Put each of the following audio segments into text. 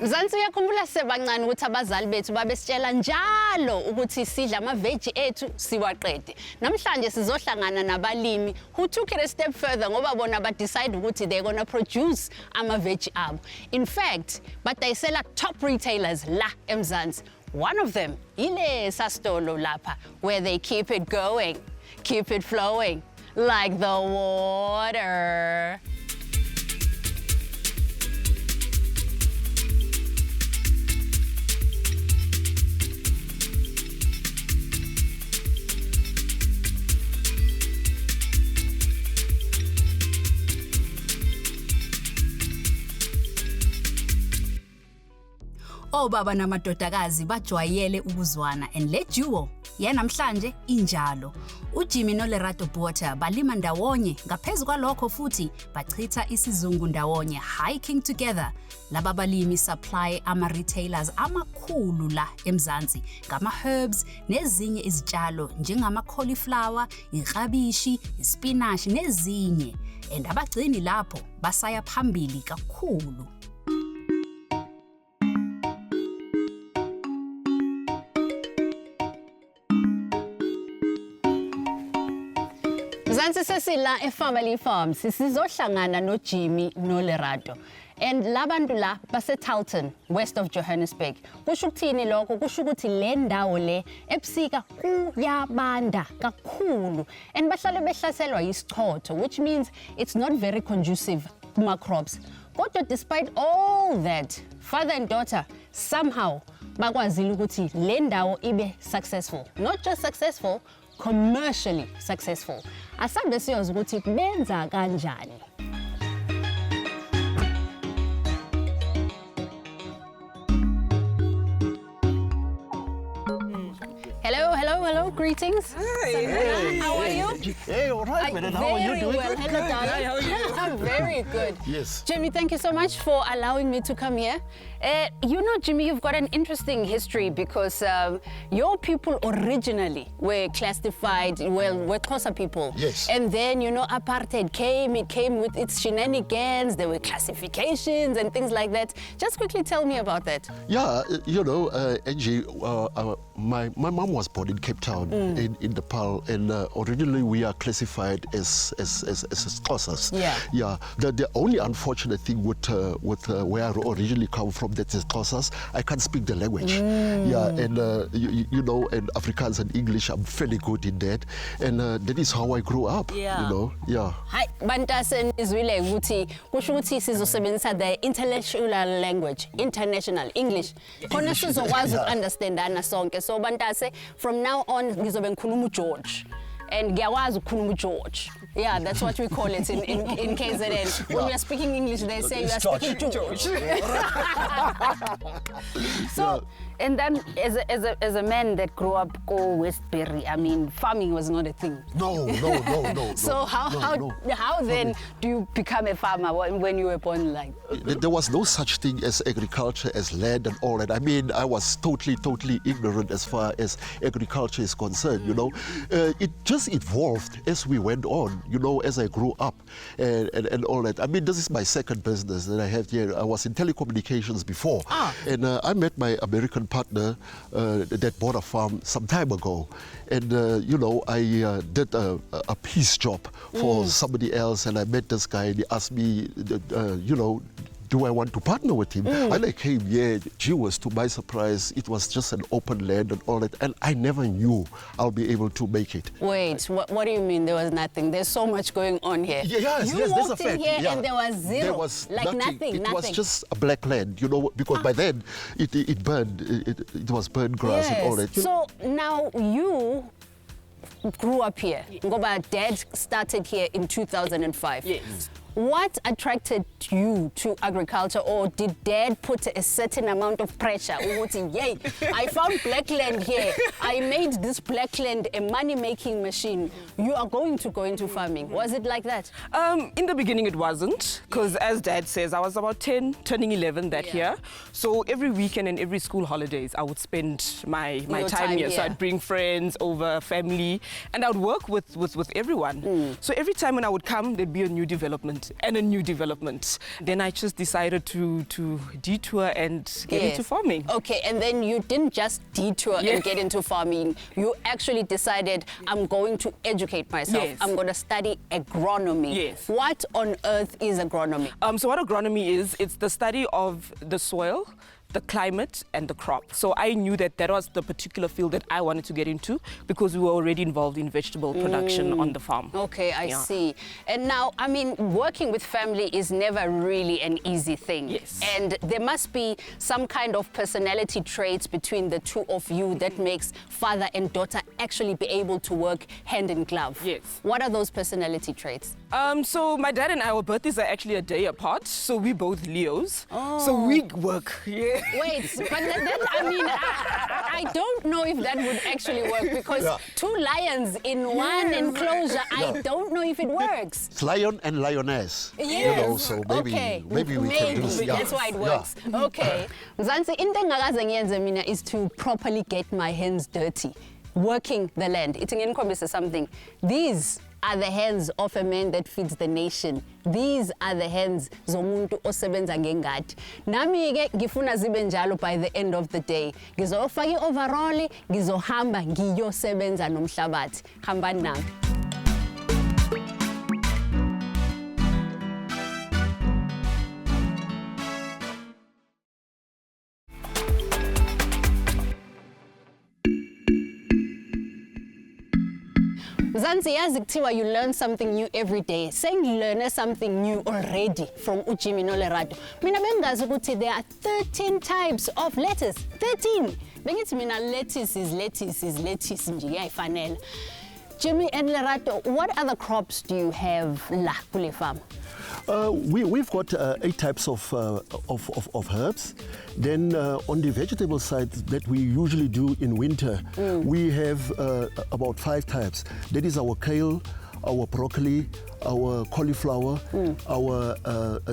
Mzansi uyakhumbula sebancane ukuthi abazali bethu babesitshela njalo ukuthi sidla ama-veggie ethu siwaqede. Namhlanje sizohlangana nabalimi who took it a step further ngoba bona decide ukuthi they're going to produce ama-veggie abo. In fact, badayisela top retailers la eMzansi. One of them, ile sastolo lapha, where they keep it going, keep it flowing, like the water. Obaba namadodakazi bajwayele ukuzwana and le duo yanamhlanje injalo. UJimmy noLerato Botha balima ndawonye ngaphezulu kwalokho futhi bachitha isizungu ndawonye hiking together. Laba balimi supply ama-retailers amakhulu la eMzansi ngama-herbs nezinye izitshalo njengama-cauliflower, iklabishi, ispinashi nezinye. And abagcini lapho basaya phambili kakhulu. Mzansi sesila eFamily Farms sizohlangana noJimmy noLerato. And labantu la base-Talton, west of Johannesburg. Kusho ukuthini lokho? Kusho ukuthi le ndawo le ebusika kuyabanda kakhulu. And bahlale behlaselwa yisichotho, which means it's not very conducive kuma crops. Kodwa despite all that, father and daughter somehow bakwazile ukuthi le ndawo ibe successful. Not just successful, commercially successful. Asambe siyoza ukuthi benza kanjani. Hello, greetings. Hey. How are you? Hey, all right, man. How are you doing? Well. Hello, darling. Hi, how are you? I'm very good. Yes. Jimmy, thank you so much for allowing me to come here. You know, Jimmy, you've got an interesting history because your people originally were classified, well, were Xhosa people. Yes. And then, you know, apartheid came. It came with its shenanigans. There were classifications and things like that. Just quickly tell me about that. Yeah, you know, Angie, my mom was born in Cape Town, in Nepal, and originally we are classified as Xhosas. Yeah. Yeah. The only unfortunate thing with where I originally come from, that is Xhosas, I can't speak the language. Yeah, and you know, and Afrikaans and English, I'm fairly good in that, and that is how I grew up. Yeah. You know. Yeah. Hi, Bantasen is really ukuthi kusho ukuthi sizosebenzisa the international language, international English. Khona sizokwazi ukunderstandana sonke. So Bantase, from now on ngizobe ngikhuluma uGeorge. And ngiyakwazi ukukhuluma uGeorge. Yeah, that's what we call it in KZN. When we are speaking English, they say we are speaking George. So, and then as a man that grew up go Westbury, I mean, farming was not a thing. No. So how then do you become a farmer when you were born like? There was no such thing as agriculture, as land and all that. I mean, I was totally ignorant as far as agriculture is concerned, you know. It just evolved as we went on, you know, as I grew up and all that. I mean, this is my second business that I have here. I was in telecommunications before. And I met my American partner that bought a farm some time ago. And, you know, I did a piece job for somebody else, and I met this guy, and he asked me, you know, do I want to partner with him? And I came, yeah, gee whiz, to my surprise, it was just an open land and all that, and I never knew I'll be able to make it. Wait, what do you mean there was nothing? There's so much going on here. Yes, you there's a walked in fact. here Yeah. and there was zero. There was like nothing. It was just a black land, you know, because by then it burned. It was burned grass and all that. So now you grew up here. Ngoba Dad started here in 2005. Yes. What attracted you to agriculture, or did Dad put a certain amount of pressure? Yay, I found black land here. I made this black land a money-making machine. You are going to go into farming. Was it like that? In the beginning it wasn't, because as Dad says, I was about 10, turning 11 that year. So every weekend and every school holidays, I would spend my time here. So I'd bring friends over, family, and I would work with everyone. So every time when I would come, there'd be a new development. development and a new development. Then I just decided to detour and get into farming. Okay, and then you didn't just detour and get into farming. You actually decided, I'm going to educate myself. Yes. I'm going to study agronomy. Yes. What on earth is agronomy? So what agronomy is, it's the study of the soil, the climate and the crop. So I knew that that was the particular field that I wanted to get into because we were already involved in vegetable production on the farm. Okay, I see. And now, I mean, working with family is never really an easy thing. Yes. And there must be some kind of personality traits between the two of you that makes father and daughter actually be able to work hand in glove. Yes. What are those personality traits? So my dad and I, our birthdays are actually a day apart. So we both Leos. So we work. Yeah. Wait, but then, I mean, I don't know if that would actually work because two lions in one enclosure, I don't know if it works. It's lion and lioness. Yes. You know, so maybe we can do this. That's why it works. Okay. Mzansi, into engakaze ngiyenze mina is to properly get my hands dirty, working the land. It's ngikhombise something. These are the hands of a man that feeds the nation. These are the hands zomuntu osebenza ngengadi. Nami ke ngifuna zibe njalo by the end of the day. Ngizofaka i-overall, ngizohamba ngiyosebenza nomhlabathi. Hambani nami. Mzansi, yazi kuthiwa you learn something new every day. Learn something new already from Jimmy Lerato. Mina bengazi ukuthi there are 13 types of lettuce. 13. Bengithi mina lettuce is lettuce nje iyayifanela. Jimmy and Lerato, what other crops do you have la kule farm? We've got 8 types of herbs. Then on the vegetable side that we usually do in winter, we have about 5 types. That is our kale, our broccoli, our cauliflower, our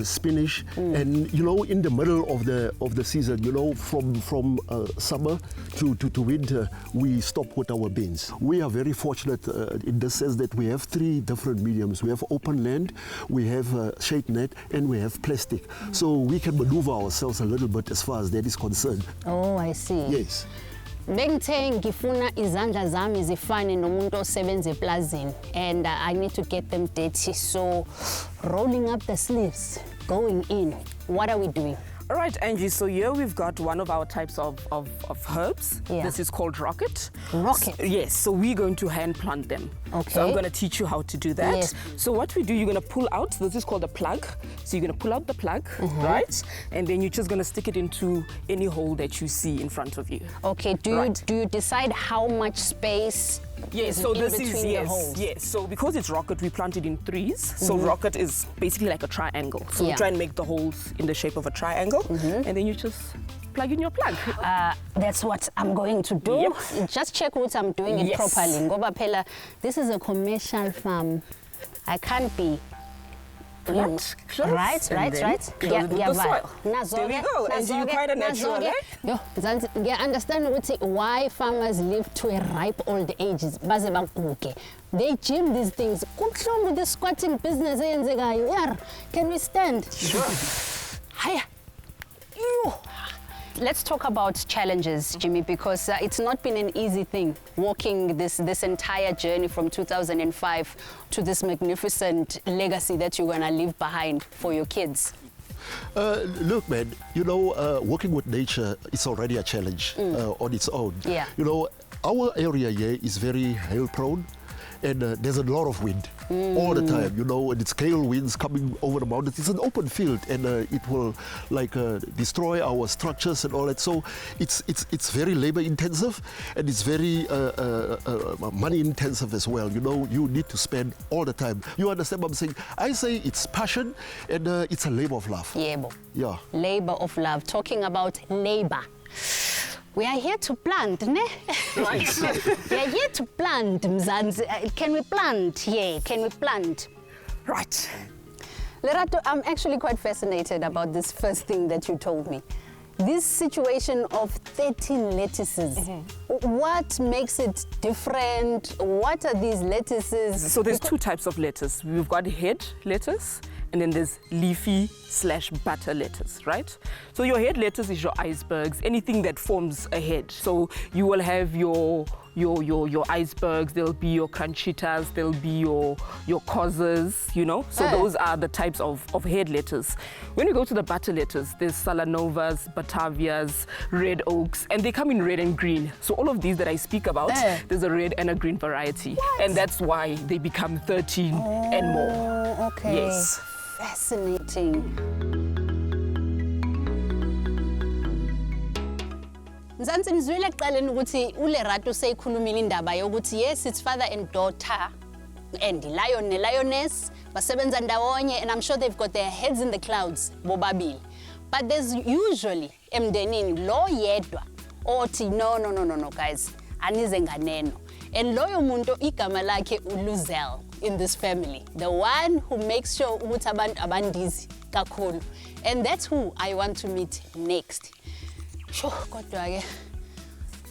spinach, and you know, in the middle of the season, you know, from summer to winter, we stop with our beans. We are very fortunate in the sense that we have 3 different mediums. We have open land, we have shade net, and we have plastic. So we can maneuver ourselves a little bit as far as that is concerned. Oh, I see. Yes. Bengithe ngifuna izandla zami zifane nomuntu osebenza eplazini and I need to get them dirty, so rolling up the sleeves, going in. What are we doing? All right, Angie, so here we've got one of our types of herbs. Yeah. This is called rocket. Rocket? Yes, so we're going to hand plant them. Okay. So I'm going to teach you how to do that. Yes. So what we do, you're going to pull out, this is called a plug. So you're going to pull out the plug, right? And then you're just going to stick it into any hole that you see in front of you. Okay, do you decide how much space Yes, is so in this between is, the yes, holes? yes. So because it's rocket, we plant it in 3s. So rocket is basically like a triangle. So we try and make the holes in the shape of a triangle. And then you just plug in your plug. That's what I'm going to do. Yep. Just check what I'm doing it properly. Ngoba phela, this is a commercial farm. I can't be Close, right. close with the soil. There we go. And you're quite a natural, eh? Yo, I understand why farmers live to a ripe old age. Baze baguge. They gym these things. Kuhlungu the squatting business eyenzekayo. Yar, can we stand? Sure. Hiya. You. Let's talk about challenges, Jimmy, because it's not been an easy thing walking this entire journey from 2005 to this magnificent legacy that you're going to leave behind for your kids. Look, man, you know, working with nature is already a challenge on its own. Yeah. You know, our area here is very hail prone. And there's a lot of wind all the time, you know, and it's gale winds coming over the mountains. It's an open field, and it will destroy our structures and all that. So it's very labor intensive, and it's very money intensive as well. You know, you need to spend all the time. You understand what I'm saying? I say it's passion, and it's a labor of love. Yeah. Labor of love. Talking about labor. We are here to plant, ne? Right. We are here to plant, Mzansi. Can we plant here? Can we plant? Right. Lerato, I'm actually quite fascinated about this first thing that you told me. This situation of 13 lettuces, what makes it different? What are these lettuces? So there's 2 types of lettuce. We've got head lettuce and then there's leafy/butter lettuce, right? So your head lettuce is your icebergs, anything that forms a head. So you will have your icebergs, there'll be your crunchitas, there'll be your causes, you know. So those are the types of head lettuce. When you go to the butter lettuce, there's Salanovas, Batavias, red oaks, and they come in red and green. So all of these that I speak about, there's a red and a green variety. And that's why they become 13 and more. Okay. Yes. Fascinating. Mzansi ngizwile ekuqaleni ukuthi uLerato seyikhulumile indaba yokuthi yes, it's father and daughter and lion ne-lioness basebenza ndawonye, and I'm sure they've got their heads in the clouds bobabili. But there's usually emndenini lo yedwa othi no guys, anize nganeno. And loyo muntu igama lakhe uLuzel in this family, the one who makes sure ukuthi abantu abandizi kakhulu. And that's who I want to meet next. Sho, kodwa ke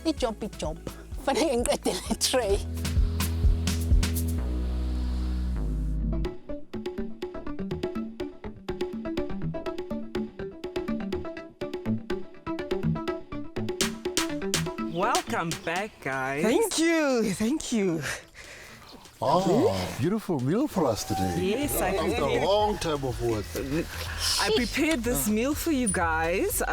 ijob fanele ngiqede le tray. Welcome back, guys. Thank you. Oh, beautiful meal for us today. Yes, After a long time of work. I prepared this meal for you guys.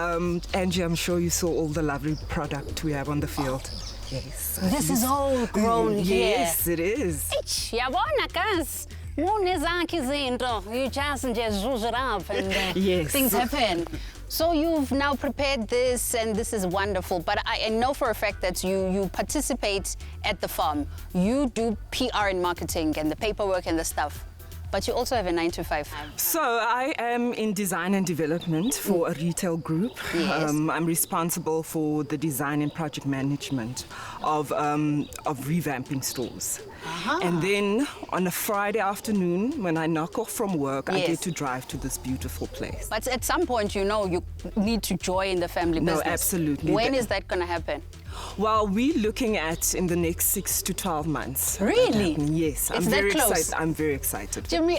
Angie, I'm sure you saw all the lovely product we have on the field. Yes. This is all grown here. Yes, it is. Yabona guys, munezakhe izinto. You just zhuzh it up and Yes. things happen. So you've now prepared this, and this is wonderful. But I know for a fact that you participate at the farm. You do PR and marketing and the paperwork and the stuff. But you also have a 9-to-5. So I am in design and development for a retail group. Yes. I'm responsible for the design and project management of revamping stores. And then on a Friday afternoon, when I knock off from work, I Yes. get to drive to this beautiful place. But at some point, you know, you need to join the family No, business. absolutely. When is that going to happen? Well, we're looking at in the next 6 to 12 months. Really? Yes, I'm It's that very close? excited. I'm very excited. Jimmy,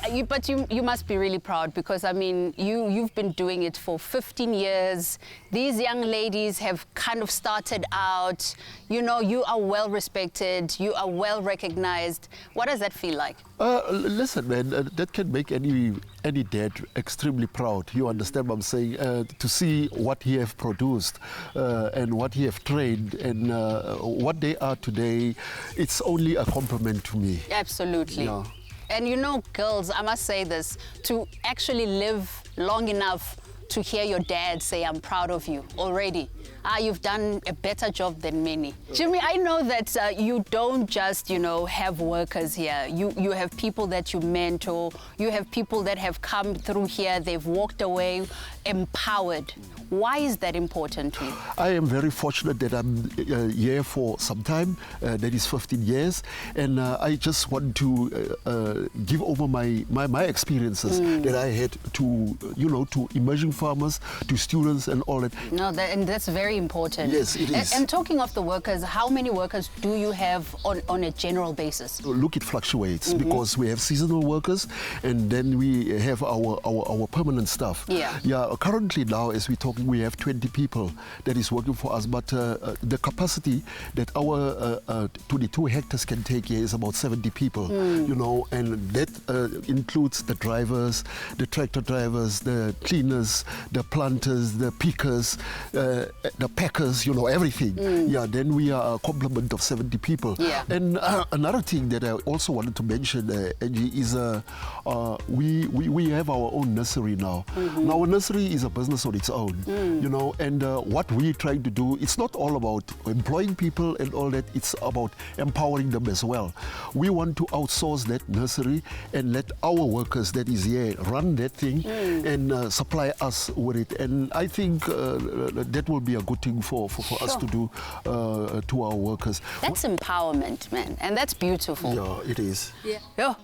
you must be really proud, because I mean you've been doing it for 15 years. These young ladies have kind of started out. You know, you are well respected. You are well recognized. What does that feel like? Listen, man, that can make any dad extremely proud. You understand what I'm saying? To see what he have produced and what he have trained and what they are today, it's only a compliment to me. Absolutely. Yeah. And you know, girls, I must say this, to actually live long enough to hear your dad say, I'm proud of you already. You've done a better job than many. Jimmy, I know that you don't just, you know, have workers here. You have people that you mentor. You have people that have come through here. They've walked away empowered. Why is that important to you? I am very fortunate that I'm here for some time, that is 15 years, and I just want to give over my experiences that I had to, you know, to emerging farmers, to students and all that. No, and that's very important. Yes, it is. And talking of the workers, how many workers do you have on a general basis? Look, it fluctuates because we have seasonal workers and then we have our permanent staff. Yeah. Currently now, as we talk, we have 20 people that is working for us, but the capacity that our 22 hectares can take here is about 70 people, you know, and that includes the drivers, the tractor drivers, the cleaners, the planters, the pickers, the packers, you know, everything. Yeah, then we are a complement of 70 people. Yeah. And another thing that I also wanted to mention, Angie, is we have our own nursery now. Now, our nursery is a business on its own, you know, and what we're trying to do, it's not all about employing people and all that, it's about empowering them as well. We want to outsource that nursery and let our workers that is here run that thing and supply us with it. And I think that will be a good thing for us to do to our workers. That's empowerment, man, and that's beautiful. Yeah, it is. Yo,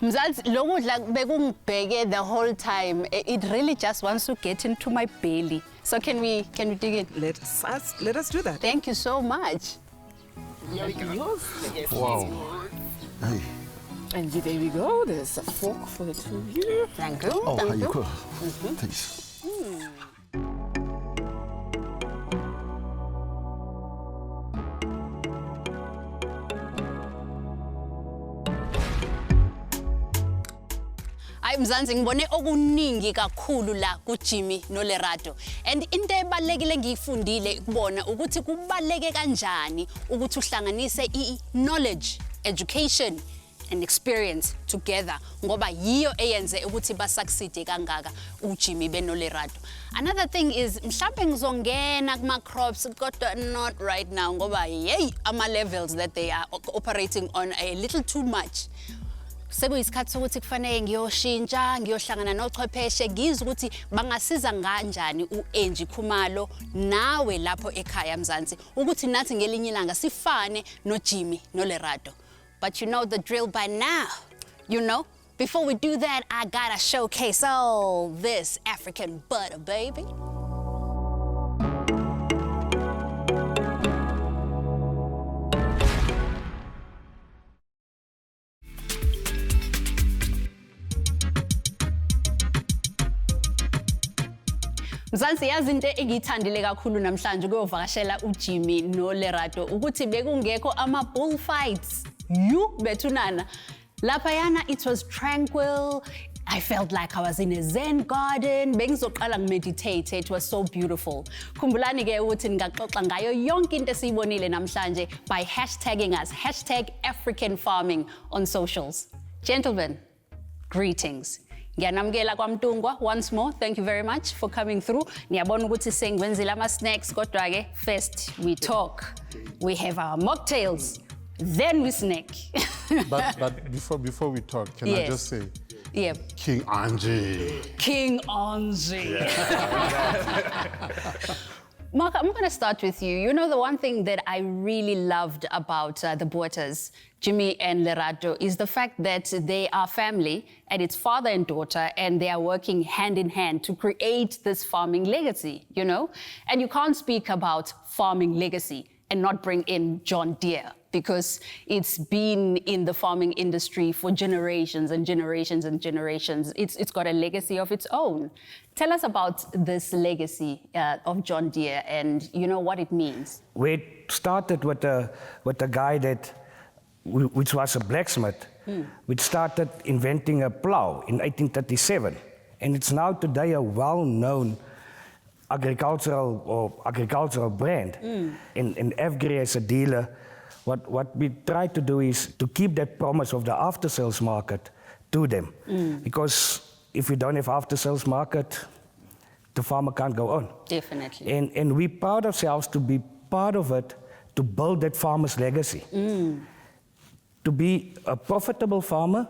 Mzansi, lokudla bekungibheke the whole time. It really just wants to get into my belly. So can we dig in? Let us do that. Thank you so much. Wow. Hey. And there we go. There's a fork for the two of you. Thank you. Oh, Thank how you you. go? Thanks. Hayi Mzansi ngibone okuningi kakhulu la kuJimmy noLerato and into ebalekile ngiyifundile kubona ukuthi kubaleke kanjani ukuthi uhlanganise knowledge, education and experience together ngoba yiyo eyenze ukuthi basucceed kangaka uJimmy benoLerato. Another thing is mhlawumbe ngizongena kuma crops kodwa not right now ngoba hey ama levels that they are operating on a little too much. Sekuyisikhathi sokuthi kufanele ngiyoshintsha ngiyohlangana nochwepheshe ngizwe ukuthi bangasiza kanjani uAngie Khumalo nawe lapho ekhaya Mzansi ukuthi nathi ngelinye ilanga sifane noJimmy noLerato. But you know the drill by now. You know, before we do that, I gotta showcase all this African butter, baby. Mzansi yazi into engiyithandile kakhulu namhlanje kuyovakashela uJimmy noLerato ukuthi bekungekho ama bullfights. You bethunana. Laphayana it was tranquil. I felt like I was in a Zen garden. Bengizoqala ngimeditate. It was so beautiful. Khumbulani ke ukuthi ngaxoxa ngayo yonke into esiyibonile namhlanje by hashtagging us #AfricanFarming on socials. Gentlemen, greetings. Ngiyanamukela kwaMtungwa once more. Thank you very much for coming through. Niyabona ukuthi sengiwenzile ama snacks kodwa ke first we talk. We have our mocktails. Then we snack. but before we talk, can I just say, King Angie. King Angie. Mark, I'm going to start with you. You know, the one thing that I really loved about the Bothas, Jimmy and Lerato, is the fact that they are family and it's father and daughter and they are working hand in hand to create this farming legacy, you know? And you can't speak about farming legacy and not bring in John Deere because it's been in the farming industry for generations and generations and generations. It's got a legacy of its own. Tell us about this legacy of John Deere and you know what it means. We started with a guy which was a blacksmith, which started inventing a plow in 1837. And it's now today a well-known agricultural brand. And Avgri as a dealer, what we try to do is to keep that promise of the after-sales market to them. Because if we don't have after-sales market, the farmer can't go on. Definitely. And we proud ourselves to be part of it, to build that farmer's legacy. To be a profitable farmer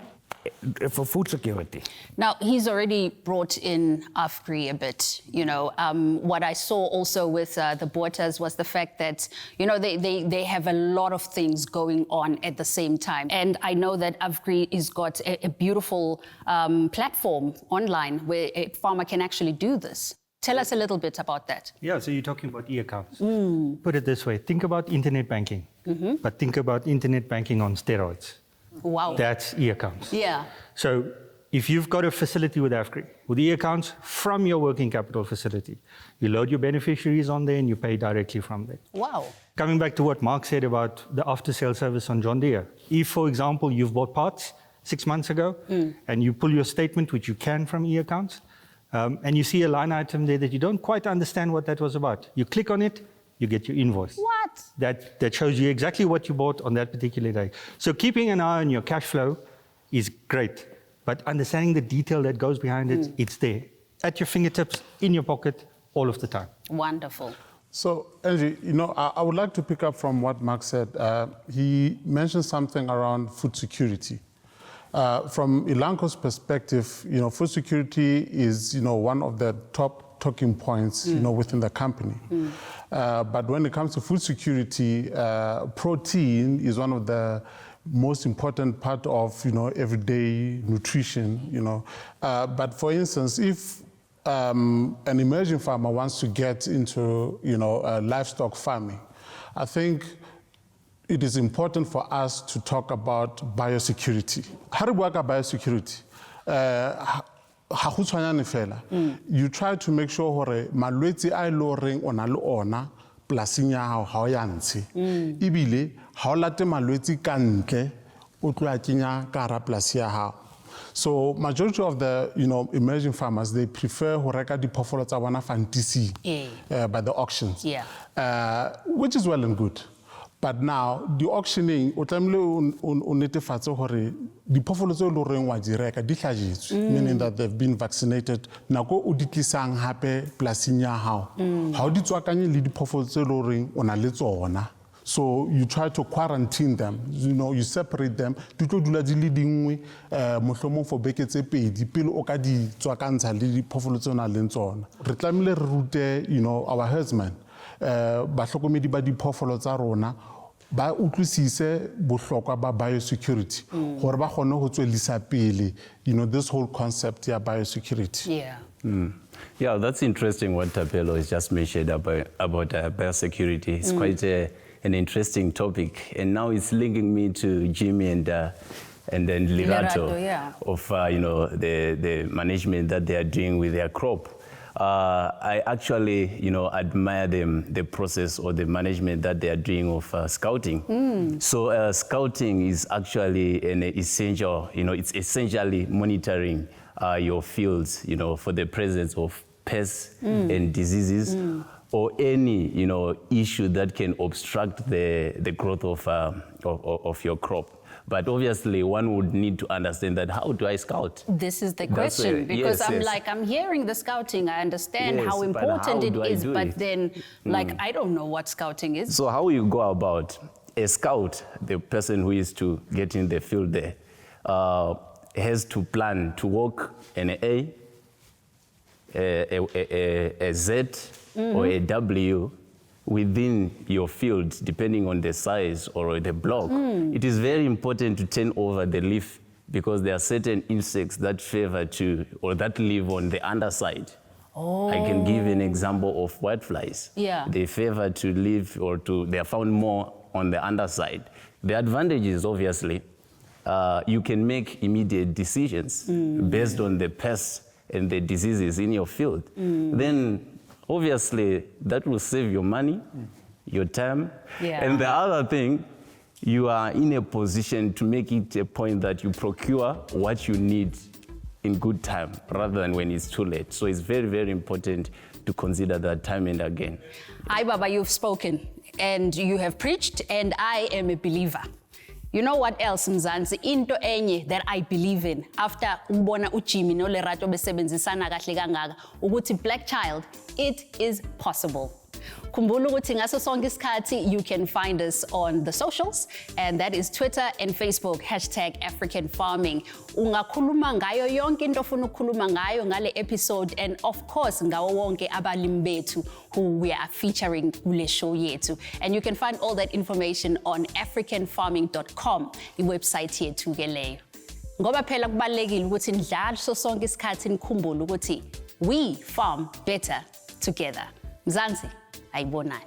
for food security. Now, he's already brought in Afgri a bit, you know. What I saw also with the Bothas was the fact that, you know, they have a lot of things going on at the same time. And I know that Afgri has got a beautiful platform online where a farmer can actually do this. Tell us a little bit about that. Yeah, so you're talking about e-accounts. Put it this way, think about internet banking, but think about internet banking on steroids. Wow. That's e-accounts. Yeah. So if you've got a facility with Afgri, with e-accounts from your working capital facility, you load your beneficiaries on there and you pay directly from there. Wow. Coming back to what Mark said about the after-sale service on John Deere. If, for example, you've bought parts 6 months ago and you pull your statement, which you can from e-accounts, and you see a line item there that you don't quite understand what that was about. You click on it, you get your invoice. What? That shows you exactly what you bought on that particular day. So keeping an eye on your cash flow is great, but understanding the detail that goes behind it, it's there. At your fingertips, in your pocket, all of the time. Wonderful. So, Angie, you know, I would like to pick up from what Mark said. He mentioned something around food security. From Elanco's perspective, you know, food security is, you know, one of the top talking points, you know, within the company. But when it comes to food security, protein is one of the most important part of, you know, everyday nutrition, you know. But for instance, if an emerging farmer wants to get into, you know, livestock farming, I think it is important for us to talk about biosecurity. How do we work at biosecurity? You try to make sure hore malwetse a lo reng ona le ona plasing ya hao ha o ya ntshe ibile ha o late malwetse ka ntle o tlo a kenya ka hara polasi ya hao. So majority of the emerging farmers, they prefer ho reka diphoofolo tsa bona fantasy by the auctions, which is well and good. But now the auctioning o tlamehile o netefatse hore diphoofolo tse lo reng wa di reka di hlajitswe, meaning that they've been vaccinated. Nako o di tlisang hape plasing ya hao ha o di tswakanye le diphoofolo tse lo reng o na le tsona. So you try to quarantine them, you separate them. Di tlo dula di le dingwe mohlomong for beke tse pedi pele o ka di tswakantsha le diphoofolo tse o nang le tsona. Re tlamehile re rute our herdsmen, bahlokomedi ba diphoofolo tsa rona ba utlwisise bohlokwa ba biosecurity gore ba kgone ho tswelisa pele this whole concept ya biosecurity. Yeah, that's interesting what Tapelo has just mentioned about biosecurity. It's quite an interesting topic, and now it's linking me to Jimmy and then Lerato of the management that they are doing with their crop. I actually admire the process or the management that they are doing of scouting. So scouting is actually an essential, it's essentially monitoring your fields, for the presence of pests and diseases or any issue that can obstruct the growth of your crop. But obviously, one would need to understand that how do I scout? This is the question, because I'm hearing the scouting, I understand how important it is, but then I don't know what scouting is. So how you go about a scout, the person who is to get in the field there, has to plan to walk an A Z or a W within your field, depending on the size or the block. It is very important to turn over the leaf because there are certain insects that favor to, or that live on the underside. I can give an example of whiteflies. They favor to live they are found more on the underside. The advantage is obviously you can make immediate decisions based on the pests and the diseases in your field. Then obviously, that will save your money, your time. And the other thing, you are in a position to make it a point that you procure what you need in good time rather than when it's too late. So it's very, very important to consider that time and again. Aye, Baba, you've spoken and you have preached, and I am a believer. You know what else, Mzansi? Into enye that I believe in after ubona uJimmy no Lerato besebenzisana kahle kangaka ukuthi black child, it is possible. Khumbula ukuthi ngaso sonke isikhathi you can find us on the socials, and that is Twitter and Facebook #AfricanFarming. Ungakhuluma ngayo yonke into ofuna ukukhuluma ngayo ngale episode, and of course ngawo wonke abalimi bethu who we are featuring kule show yethu. And you can find all that information on africanfarming.com, iwebsite yethu ke leyo. Ngoba phela kubalekile ukuthi ndlala so sonke isikhathi nikhumbule ukuthi we farm better together. Mzansi, ayibonani.